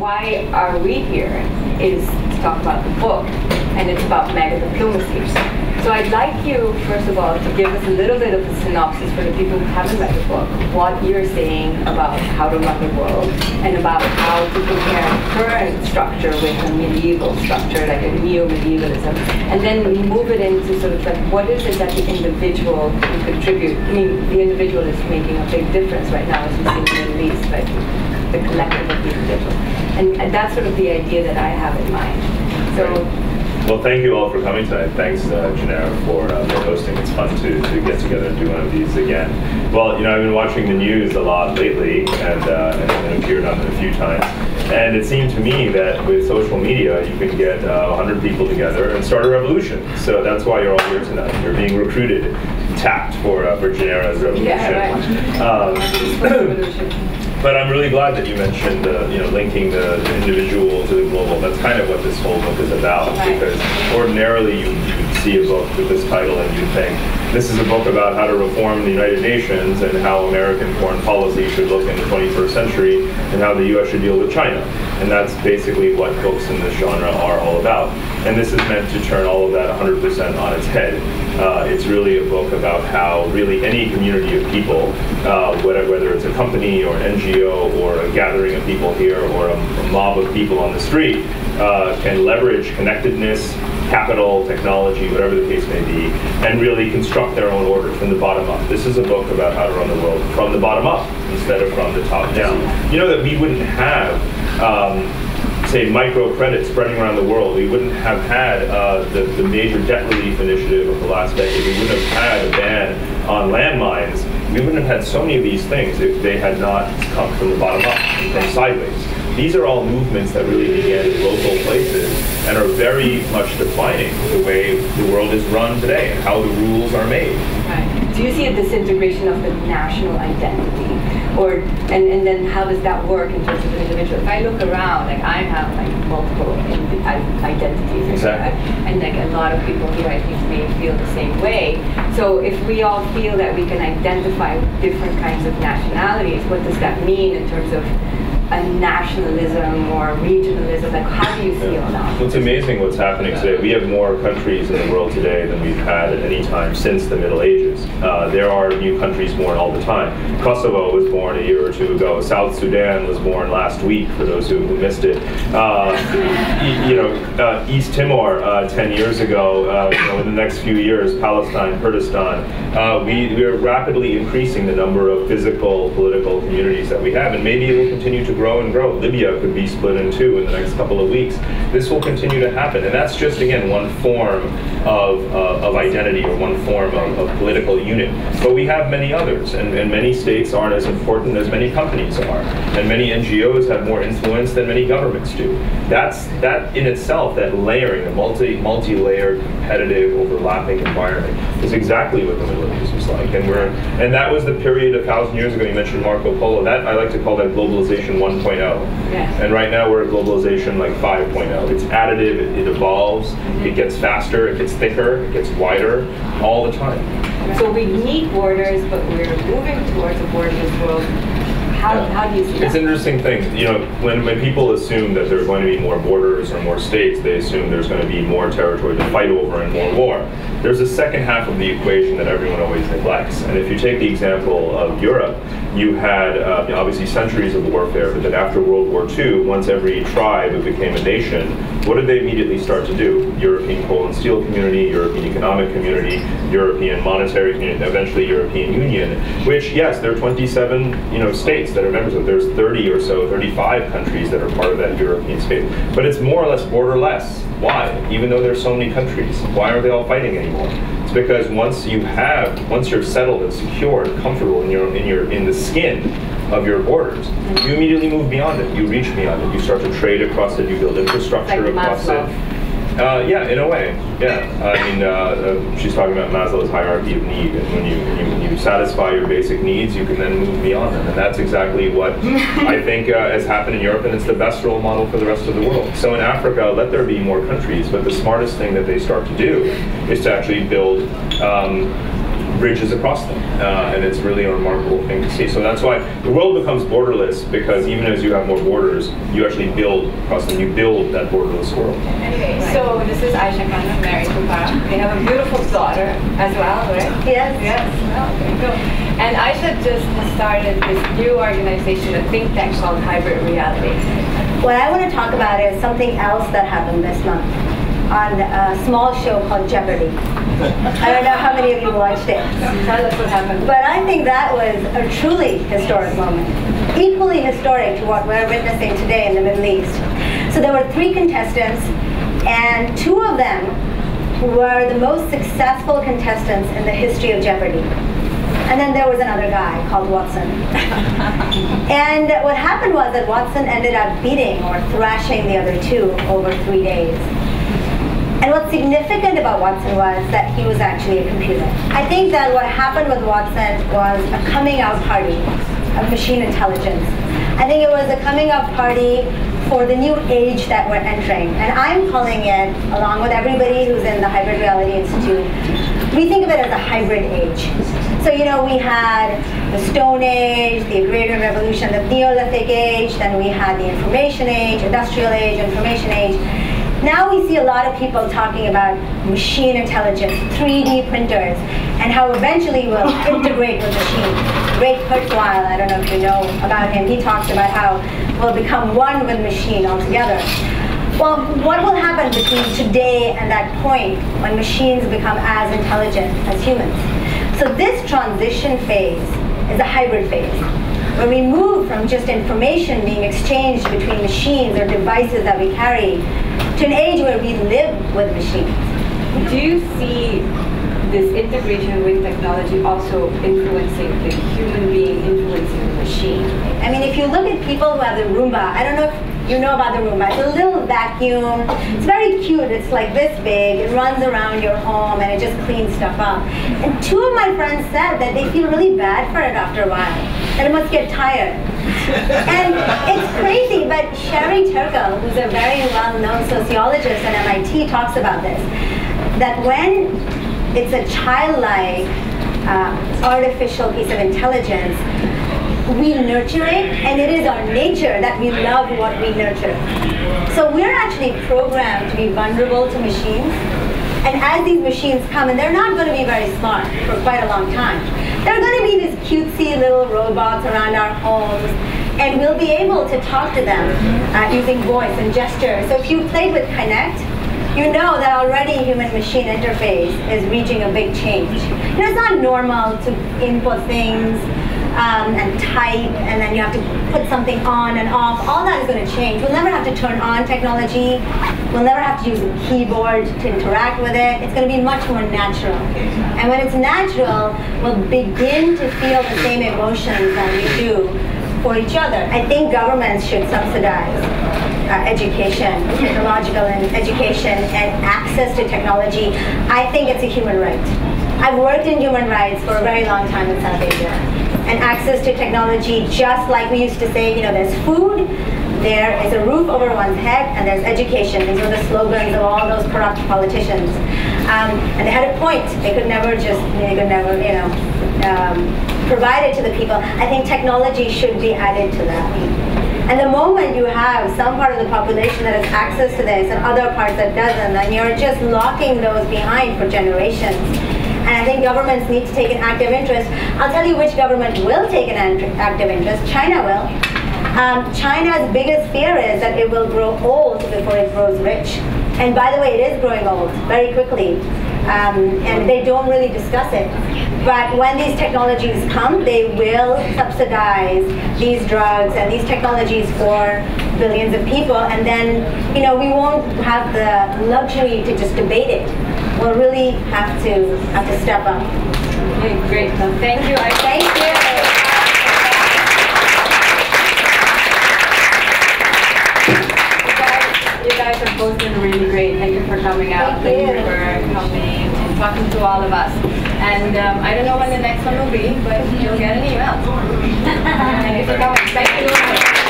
why are we here is to talk about the book, and it's about mega diplomacy. So I'd like you, first of all, to give us a little bit of a synopsis for the people who haven't read the book, what you're saying about how to run the world, and about how to compare current structure with a medieval structure, like a neo-medievalism, and then move it into sort of like, what is it that the individual can contribute? I mean, the individual is making a big difference right now, as we see in the Middle East, like the collective of the individual. And that's sort of the idea that I have in mind. So. Well, thank you all for coming tonight. Thanks, Janera, for hosting. It's fun to get together and do one of these again. Well, I've been watching the news a lot lately, and appeared on it a few times. And it seemed to me that with social media, you can get 100 people together and start a revolution. So that's why you're all here tonight. You're being recruited, tapped for Janera's revolution. Yeah, right. But I'm really glad that you mentioned, linking the individual to the global. That's kind of what this whole book is about. Right. Because ordinarily you'd see a book with this title and you'd think, this is a book about how to reform the United Nations and how American foreign policy should look in the 21st century and how the U.S. should deal with China. And that's basically what books in this genre are all about. And this is meant to turn all of that 100% on its head. It's really a book about how really any community of people, whether it's a company or an NGO or a gathering of people here or a mob of people on the street, can leverage connectedness, capital, technology, whatever the case may be, and really construct their own order from the bottom up. This is a book about how to run the world from the bottom up instead of from the top down. You know that we wouldn't have say microcredit spreading around the world. We wouldn't have had the major debt relief initiative of the last decade. We wouldn't have had a ban on landmines. We wouldn't have had so many of these things if they had not come from the bottom up, from sideways. These are all movements that really began in local places and are very much defining the way the world is run today and how the rules are made. Right. Do you see a disintegration of the national identity? And then how does that work in terms of the individual? If I look around, like I have like multiple identities, exactly. And like a lot of people here, I think, may feel the same way. So if we all feel that we can identify with different kinds of nationalities, what does that mean in terms of a nationalism or regionalism? Like, how do you feel now? Well, it's amazing what's happening today. We have more countries in the world today than we've had at any time since the Middle Ages. There are new countries born all the time. Kosovo was born a year or two ago. South Sudan was born last week, for those who missed it. East Timor 10 years ago. In the next few years, Palestine, Kurdistan. We are rapidly increasing the number of physical, political communities that we have, and maybe it will continue to grow and grow. Libya could be split in two in the next couple of weeks. This will continue to happen, and that's just, again, one form of identity or one form of political unit. But we have many others, and many states aren't as important as many companies are, and many NGOs have more influence than many governments do. That in itself, that layering, a multi-layered, competitive, overlapping environment is exactly what the Middle East was like. And that was the period 1,000 years ago. You mentioned Marco Polo. That I like to call that globalization 1.0. Yes. And right now we're at globalization like 5.0. It's additive, it evolves, it gets faster, it gets thicker, it gets wider, all the time. So we need borders, but we're moving towards a borderless world. How do you see that? It's an interesting thing. When people assume that there are going to be more borders or more states, they assume there's going to be more territory to fight over and more war. There's a second half of the equation that everyone always neglects. And if you take the example of Europe, you had obviously centuries of warfare, but then after World War II, once every tribe became a nation, what did they immediately start to do? European Coal and Steel Community, European Economic Community, European Monetary Community, eventually European Union, which, yes, there are 27 states that are members of. There's 30 or so, 35 countries that are part of that European space. But it's more or less borderless. Why? Even though there's so many countries, why aren't they all fighting anymore? It's because once you're settled and secure and comfortable in the skin of your borders, you immediately move beyond it. You reach beyond it. You start to trade across it. You build infrastructure across it. Yeah, in a way. Yeah, I mean, she's talking about Maslow's hierarchy of need, and when you satisfy your basic needs, you can then move beyond them, and that's exactly what I think has happened in Europe, and it's the best role model for the rest of the world. So in Africa, let there be more countries, but the smartest thing that they start to do is to actually build bridges across them, and it's really a remarkable thing to see. So that's why the world becomes borderless, because even as you have more borders, you actually build across them. You build that borderless world. Anyway, so this is Ayesha Khanna, married to Parag. They have a beautiful daughter as well, right? Yes. Yes. Oh, okay, cool. And Ayesha just started this new organization, a think tank called Hybrid Reality. What I want to talk about is something else that happened this month on a small show called Jeopardy. I don't know how many of you watched it. Tell us what happened. But I think that was a truly historic moment. Equally historic to what we're witnessing today in the Middle East. So there were 3 contestants, and 2 of them were the most successful contestants in the history of Jeopardy. And then there was another guy called Watson. And what happened was that Watson ended up beating or thrashing the other 2 over 3 days. And what's significant about Watson was that he was actually a computer. I think that what happened with Watson was a coming out party of machine intelligence. I think it was a coming out party for the new age that we're entering. And I'm calling it, along with everybody who's in the Hybrid Reality Institute, we think of it as a hybrid age. So, you know, we had the Stone Age, the Agrarian Revolution, the Neolithic Age, then we had the Information Age, Industrial Age, Information Age. Now we see a lot of people talking about machine intelligence, 3D printers, and how eventually we'll integrate with machines. Ray Kurzweil, I don't know if you know about him, he talks about how we'll become one with machine altogether. Well, what will happen between today and that point when machines become as intelligent as humans? So this transition phase is a hybrid phase, where we move from just information being exchanged between machines or devices that we carry to an age where we live with machines. Do you see this integration with technology also influencing the human being, influencing the machine? I mean, if you look at people who have the Roomba, I don't know if you know about the Roomba. It's a little vacuum. It's very cute. It's like this big. It runs around your home and it just cleans stuff up. And 2 of my friends said that they feel really bad for it after a while, that it must get tired. And it's crazy, but Sherry Turkle, who's a very well-known sociologist at MIT, talks about this, that when it's a childlike, artificial piece of intelligence, we nurture it, and it is our nature that we love what we nurture. So we're actually programmed to be vulnerable to machines, and as these machines come, and they're not going to be very smart for quite a long time, they're going to be these cutesy little robots around our homes, and we'll be able to talk to them using voice and gesture. So if you played with Connect, you know that already human-machine interface is reaching a big change. You know, it's not normal to input things and type, and then you have to put something on and off. All that is going to change. We'll never have to turn on technology. We'll never have to use a keyboard to interact with it. It's going to be much more natural. And when it's natural, we'll begin to feel the same emotions that we do for each other. I think governments should subsidize education, technological and education, and access to technology. I think it's a human right. I've worked in human rights for a very long time in South Asia. And access to technology, just like we used to say, you know, there's food, there is a roof over one's head, and there's education. These were the slogans of all those corrupt politicians. And they had a point. They could never provide it to the people. I think technology should be added to that. And the moment you have some part of the population that has access to this and other parts that doesn't, then you're just locking those behind for generations. And I think governments need to take an active interest. I'll tell you which government will take an active interest. China will. China's biggest fear is that it will grow old before it grows rich. And by the way, it is growing old very quickly. And they don't really discuss it. But when these technologies come, they will subsidize these drugs and these technologies for billions of people. And then, you know, we won't have the luxury to just debate it. We'll really have to step up. Okay, great. Well, thank you. Thank you. You guys are both been really great. Thank you for coming out. Thank you for coming and talking to all of us. And I don't know when the next one will be, but you'll get an email. Thank you for coming. Thank you.